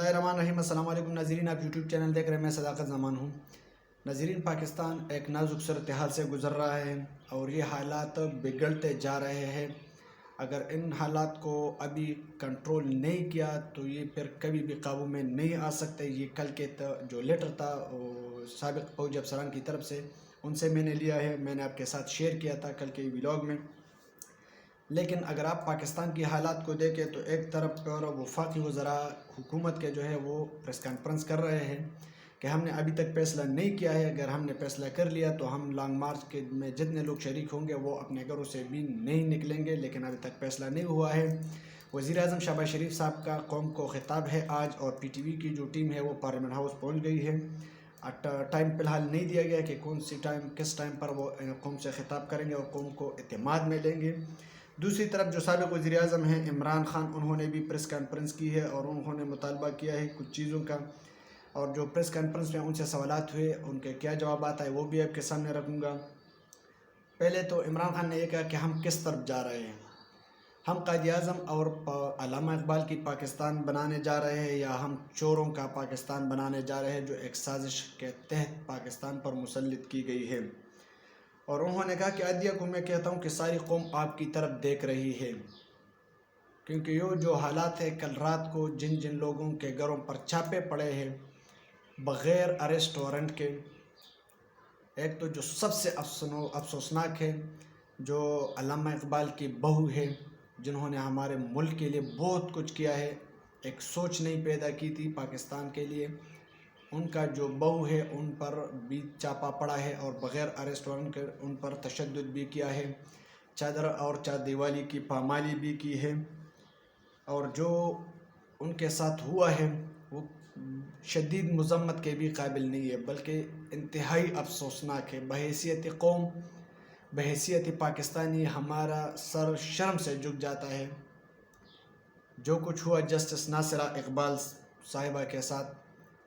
बिस्मिल्लाहिर्रहमानिर्रहीम। अस्सलाम वालेकुम नाज़रीन, आप यूट्यूब चैनल देख रहे हैं। मैं सदाकत ज़मान हूँ। नाज़रीन, पाकिस्तान एक नाजुक सूरत हाल से गुज़र रहा है और ये हालात बिगड़ते जा रहे हैं। अगर इन हालात को अभी कंट्रोल नहीं किया तो ये फिर कभी भी काबू में नहीं आ सकते। ये कल के जो लेटर था साबिक़ फ़ौजी अफसरान की तरफ से, उनसे मैंने लिया है, मैंने आपके साथ शेयर किया था कल के व्लॉग में। लेकिन अगर आप पाकिस्तान की हालात को देखें तो एक तरफ पर वफाकी वज़रा हुकूमत के जो है वो प्रेस कॉन्फ्रेंस कर रहे हैं कि हमने अभी तक फ़ैसला नहीं किया है। अगर हमने फ़ैसला कर लिया तो हम लॉन्ग मार्च के में जितने लोग शरीक होंगे वो अपने घरों से भी नहीं निकलेंगे, लेकिन अभी तक फ़ैसला नहीं हुआ है। वज़ीर-ए-आज़म शहबाज शरीफ साहब का कौम को ख़िताब है आज, और PTV की जो टीम है वो पार्लियामेंट हाउस पहुँच गई है। टाइम फ़िलहाल नहीं दिया गया कि किस टाइम पर वो कौम से ख़िताब करेंगे और कौम को एतमाद में लेंगे। दूसरी तरफ जो साबिक़ वज़ीर-ए-आज़म हैं इमरान ख़ान, उन्होंने भी प्रेस कॉन्फ्रेंस की है और उन्होंने मुतालबा किया है कुछ चीज़ों का, और जो प्रेस कॉन्फ्रेंस में उनसे सवालात हुए उनके क्या जवाब आए वो भी आपके सामने रखूँगा। पहले तो इमरान ख़ान ने यह कहा कि हम किस तरफ जा रहे हैं, हम क़ायद-ए-आज़म और अल्लामा इक़बाल की पाकिस्तान बनाने जा रहे हैं या हम चोरों का पाकिस्तान बनाने जा रहे हैं जो एक साजिश के तहत पाकिस्तान पर मुसल्लित की गई है। और उन्होंने कहा कि अदिया को मैं कहता हूँ कि सारी कौम आपकी तरफ देख रही है, क्योंकि ये जो हालात है, कल रात को जिन जिन लोगों के घरों पर छापे पड़े हैं बग़ैर अरेस्ट वारंट के, एक तो जो सबसे अफसोसनाक है जो अल्लामा इक़बाल की बहू है जिन्होंने हमारे मुल्क के लिए बहुत कुछ किया है, एक सोच नहीं पैदा की थी पाकिस्तान के लिए, उनका जो बहू है उन पर भी चापा पड़ा है और बग़ैर अरेस्ट वारंट के उन पर तशद्दुद भी किया है, चादर और चार दीवारी की पामाली भी की है। और जो उनके साथ हुआ है वो शदीद मज़म्मत के भी काबिल नहीं है, बल्कि इंतहाई अफसोसनाक है। बहैसियत कौम, बहैसियत पाकिस्तानी हमारा सर शर्म से झुक जाता है। जो कुछ हुआ जस्टिस नासिरा इक़बाल साहिबा के साथ,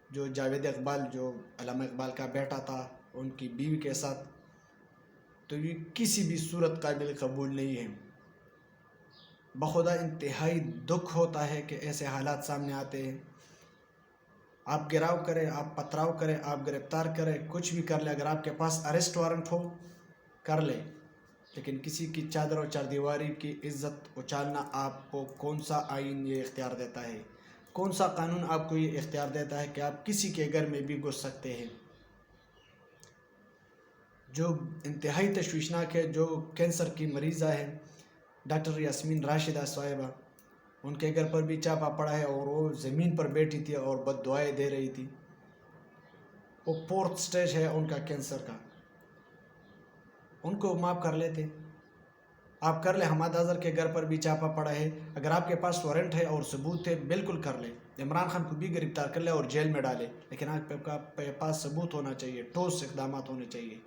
जो जावेद इक़बाल जो अल्लामा इक़बाल का बेटा था उनकी बीवी के साथ, तो ये किसी भी सूरत काबिल कबूल नहीं है। बखुदा इंतहाई दुख होता है कि ऐसे हालात सामने आते हैं। आप गिराव करें, आप पथराव करें, आप गिरफ़्तार करें, कुछ भी कर ले, अगर आपके पास अरेस्ट वारंट हो कर ले, लेकिन किसी की चादर और चारदीवारी की इज़्ज़त उछालना आपको कौन सा आइन ये इख्तियार देता है, कौन सा कानून आपको ये इख्तियार देता है कि आप किसी के घर में भी घुस सकते हैं। जो इंतहाई तशवीशनाक है, जो कैंसर की मरीज़ा है डॉक्टर यास्मीन राशिदा साहिबा, उनके घर पर भी चापा पड़ा है और वो ज़मीन पर बैठी थी और बद्दुआएं दे रही थी। वो 4th स्टेज है उनका कैंसर का, उनको माफ़ कर लेते, आप कर ले। हमाद अज़हर के घर पर भी चापा पड़ा है, अगर आपके पास वारंट है और सबूत है बिल्कुल कर ले। इमरान ख़ान को भी गिरफ़्तार कर ले और जेल में डाले, लेकिन आपके पास सबूत होना चाहिए, ठोस इक़दाम होने चाहिए।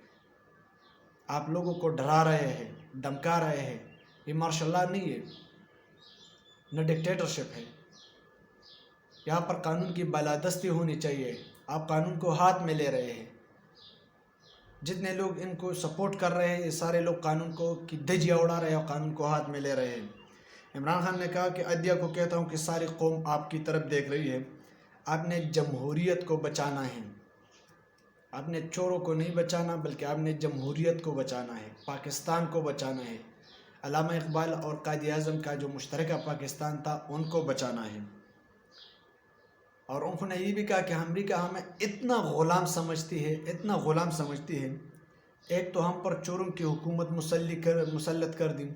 आप लोगों को डरा रहे हैं, धमका रहे हैं, ये मार्शल लॉ नहीं है, न डिक्टेटरशिप है। यहाँ पर कानून की बालादस्ती होनी चाहिए। आप कानून को हाथ में ले रहे हैं। जितने लोग इनको सपोर्ट कर रहे हैं ये सारे लोग कानून को की धज्जियाँ उड़ा रहे हैं और कानून को हाथ में ले रहे हैं। इमरान ख़ान ने कहा कि अदिया को कहता हूँ कि सारी कौम आपकी तरफ देख रही है। आपने जमहूरियत को बचाना है, आपने चोरों को नहीं बचाना बल्कि आपने जमहूरियत को बचाना है, पाकिस्तान को बचाना है। अल्लामा इक़बाल और क़ायद-ए-आज़म का जो मुश्तरका पाकिस्तान था उनको बचाना है। और उन्होंने ये भी कहा कि अमेरिका हमें इतना ग़ुलाम समझती है, इतना ग़ुलाम समझती है, एक तो हम पर चोरों की हुकूमत मुसल्लत कर दी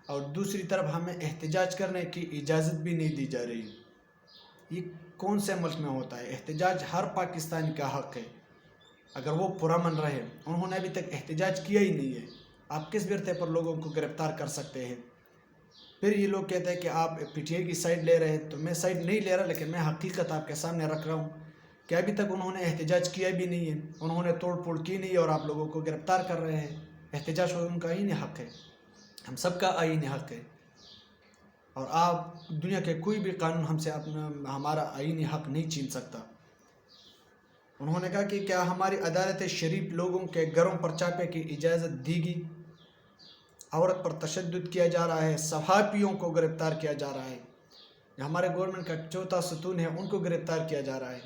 और दूसरी तरफ हमें एहतजाज करने की इजाज़त भी नहीं दी जा रही। ये कौन से मुल्क में होता है? एहतजाज हर पाकिस्तानी का हक़ है अगर वो पुरअमन रहे। उन्होंने अभी तक एहतजाज किया ही नहीं है। आप किस बिरते पर लोगों को गिरफ़्तार कर सकते हैं? फिर ये लोग कहते हैं कि आप PTI की साइड ले रहे हैं, तो मैं साइड नहीं ले रहा, लेकिन मैं हकीकत आपके सामने रख रहा हूँ कि अभी तक उन्होंने एहतजाज किया भी नहीं है, उन्होंने तोड़ फोड़ की नहीं है और आप लोगों को गिरफ़्तार कर रहे हैं। एहतजाज उनका आईनी हक़ है, हम सबका आईनी हक़ है, और आप दुनिया के कोई भी कानून हमसे अपना हमारा आईनी हक़ नहीं छीन सकता। उन्होंने कहा कि क्या हमारी अदालत शरीफ लोगों के घरों पर छापे की इजाज़त देगी? औरत पर तशद्दुद किया जा रहा है, सहाफ़ियों को गिरफ़्तार किया जा रहा है। हमारे गवर्नमेंट का चौथा ستون है उनको गिरफ्तार किया जा रहा है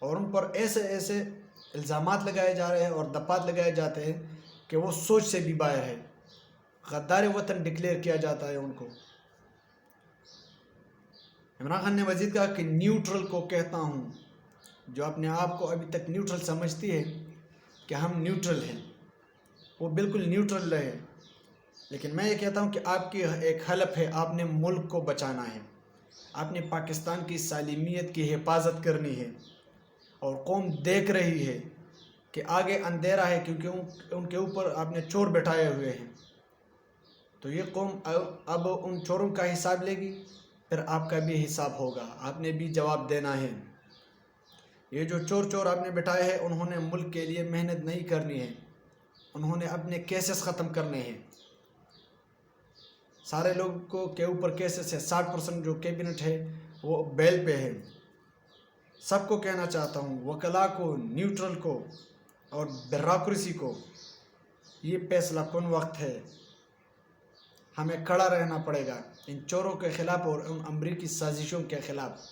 और उन पर ऐसे ऐसे इल्ज़ामात लगाए जा रहे हैं और दफ़ात लगाए जाते हैं कि वो सोच से भी बाहर है। गद्दार वतन डिक्लेयर किया जाता है उनको। इमरान खान ने मज़ीद कहा कि न्यूट्रल को कहता हूँ, जो अपने आप को अभी तक न्यूट्रल समझती है कि हम न्यूट्रल हैं, वो बिल्कुल न्यूट्रल रहे। लेकिन मैं ये कहता हूँ कि आपकी एक हलफ है, आपने मुल्क को बचाना है, आपने पाकिस्तान की सालिमियत की हिफाजत करनी है। और कौम देख रही है कि आगे अंधेरा है क्योंकि उनके ऊपर आपने चोर बैठाए हुए हैं। तो ये कौम अब उन चोरों का हिसाब लेगी, फिर आपका भी हिसाब होगा, आपने भी जवाब देना है। ये जो चोर आपने बैठाए हैं, उन्होंने मुल्क के लिए मेहनत नहीं करनी है, उन्होंने अपने केसेस ख़त्म करने हैं। सारे लोगों के ऊपर केसेस है, 60% जो कैबिनेट है वो बेल पे है। सबको कहना चाहता हूँ, वकला को, न्यूट्रल को और ब्यूरोक्रेसी को, ये फैसला कौन वक्त है, हमें खड़ा रहना पड़ेगा इन चोरों के ख़िलाफ़ और उन अमरीकी साजिशों के ख़िलाफ़।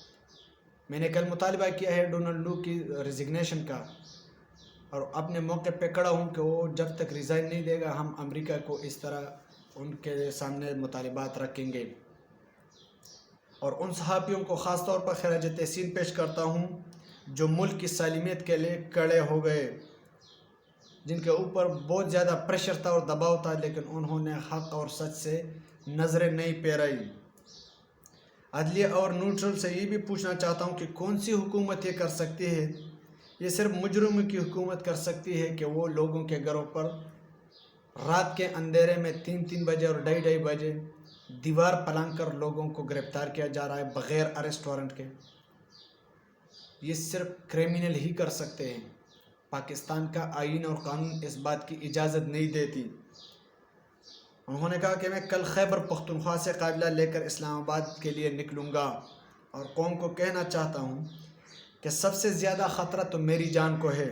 मैंने कल मुतालबा किया है डोनाल्ड लू की रिजिग्नेशन का और अपने मौके पे खड़ा हूँ कि वो जब तक रिज़ाइन नहीं देगा हम अमेरिका को इस तरह उनके सामने मुतालबात रखेंगे। और उन सहाफ़ियों को ख़ास तौर पर खराज तहसीन पेश करता हूँ जो मुल्क की सालिमियत के लिए खड़े हो गए, जिनके ऊपर बहुत ज़्यादा प्रेशर था और दबाव था, लेकिन उन्होंने हक़ और सच से नज़रें नहीं फेराई। अदलिया और न्यूट्रल से ये भी पूछना चाहता हूँ कि कौन सी हुकूमत ये कर सकती है? ये सिर्फ मुजरिमों की हुकूमत कर सकती है कि वो लोगों के घरों पर रात के अंधेरे में 3-3 बजे और 2:30 बजे दीवार पलंग कर लोगों को गिरफ़्तार किया जा रहा है बग़ैर अरेस्ट वारंट के। ये सिर्फ क्रिमिनल ही कर सकते हैं। पाकिस्तान का आईन और कानून इस बात की इजाज़त नहीं देती। उन्होंने कहा कि मैं कल खैबर पख्तूनख्वा से काबिला लेकर इस्लामाबाद के लिए निकलूँगा और कौम को कहना चाहता हूँ कि सबसे ज़्यादा ख़तरा तो मेरी जान को है,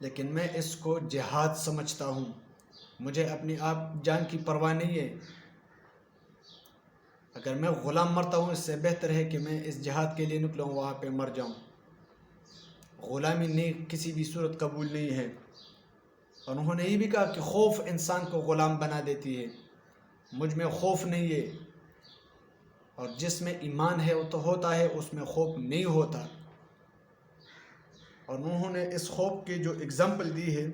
लेकिन मैं इसको जिहाद समझता हूँ। मुझे अपनी आप जान की परवाह नहीं है। अगर मैं ग़ुलाम मरता हूँ, इससे बेहतर है कि मैं इस जिहाद के लिए निकलूँ, वहाँ पे मर जाऊँ। ग़ुलामी नहीं किसी भी सूरत कबूल नहीं है। और उन्होंने ये भी कहा कि खौफ इंसान को ग़ुलाम बना देती है। मुझ में खौफ नहीं है, और जिसमें ईमान है वो तो होता है, उसमें खौफ नहीं होता। और उन्होंने इस खौफ की जो एग्ज़ाम्पल दी है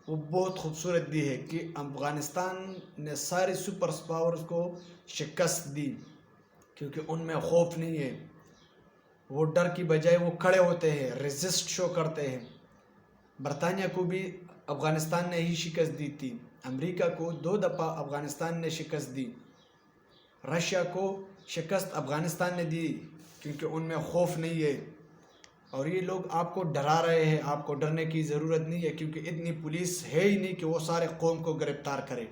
वो बहुत खूबसूरत दी है कि अफ़गानिस्तान ने सारी सुपर पावर्स को शिकस्त दी क्योंकि उनमें खौफ नहीं है। वो डर की बजाय वो खड़े होते हैं, रेजिस्ट शो करते हैं। बरतानिया को भी अफ़गानिस्तान ने ही शिकस्त दी थी, अमेरिका को 2 दफ़ा अफ़गानिस्तान ने शिकस्त दी, रशिया को शिकस्त अफ़गानिस्तान ने दी क्योंकि उनमें खौफ नहीं है। और ये लोग आपको डरा रहे हैं, आपको डरने की ज़रूरत नहीं है क्योंकि इतनी पुलिस है ही नहीं कि वो सारे कौम को गिरफ़्तार करे।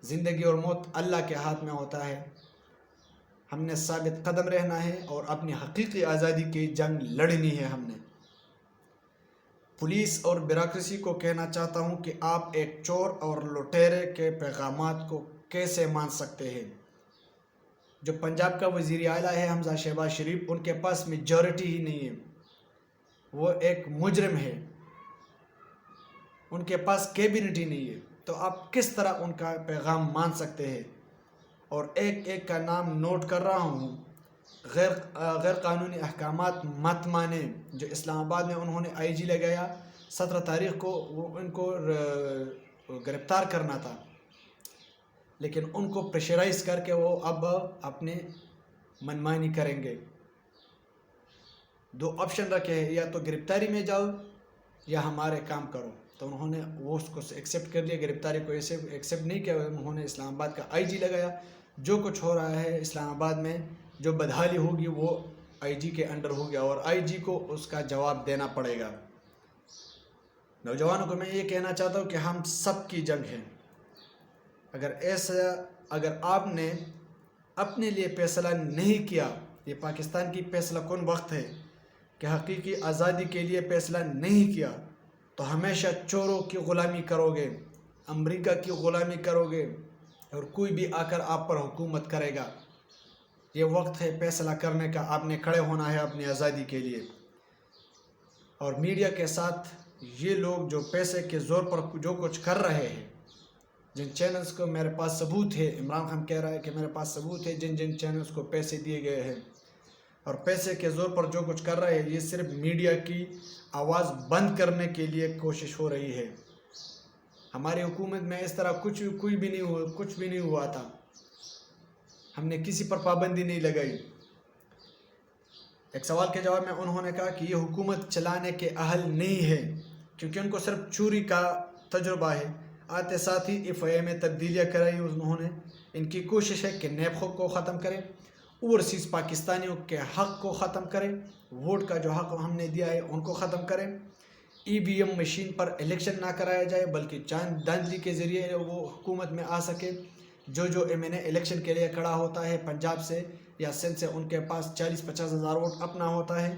ज़िंदगी और मौत अल्लाह के हाथ में होता है। हमने साबित कदम रहना है और अपनी हकीकी आज़ादी की जंग लड़नी है हमने। पुलिस और ब्यूरोक्रेसी को कहना चाहता हूँ कि आप एक चोर और लुटेरे के पैगामात को कैसे मान सकते हैं? जो पंजाब का वज़ीर आला है हमजा शहबाज शरीफ, उनके पास मेजॉरिटी ही नहीं है, वो एक मुजरिम है, उनके पास कैबिनेट ही नहीं है। तो आप किस तरह उनका पैगाम मान सकते हैं? और एक एक का नाम नोट कर रहा हूँ। गैर कानूनी अहकामात मत माने। जो इस्लामाबाद में उन्होंने IG लगाया 17 तारीख़ को, वो उनको गिरफ़्तार करना था, लेकिन उनको प्रेशराइज़ करके वो अब अपने मनमानी करेंगे। 2 ऑप्शन रखे हैं, या तो गिरफ़्तारी में जाओ या हमारे काम करो। तो उन्होंने वो उसको एक्सेप्ट कर लिया, गिरफ़्तारी को ऐसे एक्सेप्ट नहीं किया। उन्होंने इस्लामाबाद का IG लगाया। जो कुछ हो रहा है इस्लामाबाद में, जो बदहाली होगी वो IG के अंडर होगी और IG को उसका जवाब देना पड़ेगा। नौजवानों को मैं ये कहना चाहता हूँ कि हम सब की जंग है। अगर आपने अपने लिए फैसला नहीं किया, ये पाकिस्तान की फैसला कौन वक्त है कि हकीकी आज़ादी के लिए फैसला नहीं किया, तो हमेशा चोरों की ग़ुलामी करोगे, अमेरिका की ग़ुलामी करोगे और कोई भी आकर आप पर हुकूमत करेगा। یہ وقت ہے فیصلہ کرنے کا، آپ نے کھڑے ہونا ہے اپنی آزادی کے لیے۔ اور میڈیا کے ساتھ یہ لوگ جو پیسے کے زور پر جو کچھ کر رہے ہیں، جن چینلز کو میرے پاس ثبوت ہے، عمران خان کہہ رہا ہے کہ میرے پاس ثبوت ہے جن جن چینلز کو پیسے دیے گئے ہیں اور پیسے کے زور پر جو کچھ کر رہے ہیں، یہ صرف میڈیا کی آواز بند کرنے کے لیے کوشش ہو رہی ہے۔ ہماری حکومت میں اس طرح کچھ بھی نہیں ہوا تھا، ہم نے کسی پر پابندی نہیں لگائی۔ ایک سوال کے جواب میں انہوں نے کہا کہ یہ حکومت چلانے کے اہل نہیں ہے کیونکہ ان کو صرف چوری کا تجربہ ہے۔ آتے ساتھ ہی FIA میں تبدیلیاں کرائی انہوں نے۔ ان کی کوشش ہے کہ نیب کو ختم کریں، اوورسیز پاکستانیوں کے حق کو ختم کریں، ووٹ کا جو حق ہم نے دیا ہے ان کو ختم کریں، EVM مشین پر الیکشن نہ کرایا جائے بلکہ چاند دھاندلی کے ذریعے وہ حکومت میں آ سکے۔ جو MNA الیکشن کے لیے کھڑا ہوتا ہے پنجاب سے یا سندھ سے، ان کے پاس 40-50 ہزار ووٹ اپنا ہوتا ہے،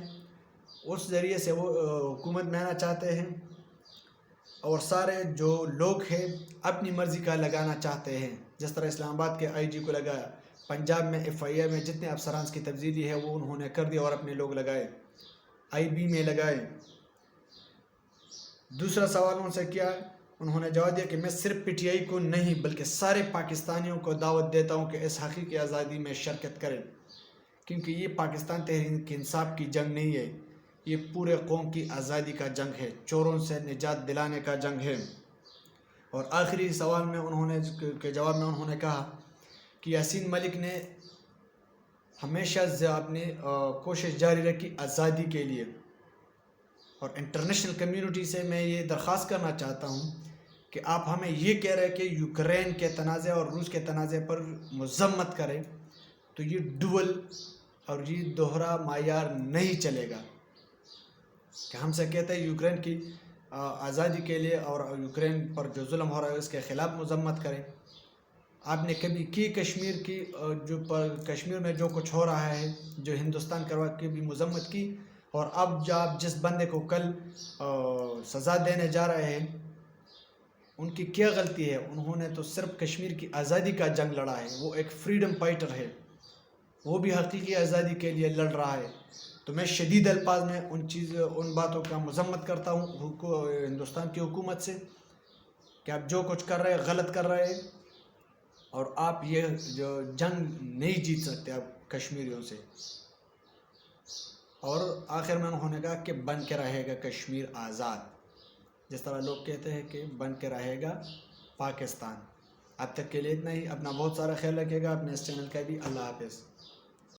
اس ذریعے سے وہ حکومت میں آنا چاہتے ہیں۔ اور سارے جو لوگ ہیں اپنی مرضی کا لگانا چاہتے ہیں، جس طرح اسلام آباد کے IG کو لگایا، پنجاب میں FIA میں جتنے افسران کی تبدیلی ہے وہ انہوں نے کر دی اور اپنے لوگ لگائے، IB میں لگائے۔ دوسرا سوال ان سے کیا ہے، انہوں نے جواب دیا کہ میں صرف PTI کو نہیں بلکہ سارے پاکستانیوں کو دعوت دیتا ہوں کہ اس حقیقی آزادی میں شرکت کریں، کیونکہ یہ پاکستان تحریک انصاف کی جنگ نہیں ہے، یہ پورے قوم کی آزادی کا جنگ ہے، چوروں سے نجات دلانے کا جنگ ہے۔ اور آخری سوال میں کے جواب میں انہوں نے کہا کہ یاسین ملک نے ہمیشہ اپنی کوشش جاری رکھی آزادی کے لیے، اور انٹرنیشنل کمیونٹی سے میں یہ درخواست کرنا چاہتا ہوں کہ آپ ہمیں یہ کہہ رہے کہ یوکرین کے تنازع اور روس کے تنازع پر مذمت کریں، تو یہ ڈول اور یہ دوہرا معیار نہیں چلے گا کہ ہم سے کہتے ہیں یوکرین کی آزادی کے لیے اور یوکرین پر جو ظلم ہو رہا ہے اس کے خلاف مذمت کریں۔ آپ نے کبھی کی کشمیر کی کشمیر میں جو کچھ ہو رہا ہے، جو ہندوستان کروا کی بھی مذمت کی، اور اب جب جس بندے کو کل سزا دینے جا رہے ہیں ان کی کیا غلطی ہے؟ انہوں نے تو صرف کشمیر کی آزادی کا جنگ لڑا ہے، وہ ایک فریڈم فائٹر ہے، وہ بھی حقیقی آزادی کے لیے لڑ رہا ہے۔ تو میں شدید الفاظ میں ان باتوں کا مذمت کرتا ہوں ہندوستان کی حکومت سے کہ آپ جو کچھ کر رہے ہیں غلط کر رہے ہیں، اور آپ یہ جو جنگ نہیں جیت سکتے آپ کشمیریوں سے۔ اور آخر میں انہوں نے کہا کہ بن کے رہے گا کشمیر آزاد، جس طرح لوگ کہتے ہیں کہ بن کے رہے گا پاکستان۔ اب تک کے لیے اتنا ہی، اپنا بہت سارا خیال رکھیے گا، اپنے اس چینل کا بھی۔ اللہ حافظ۔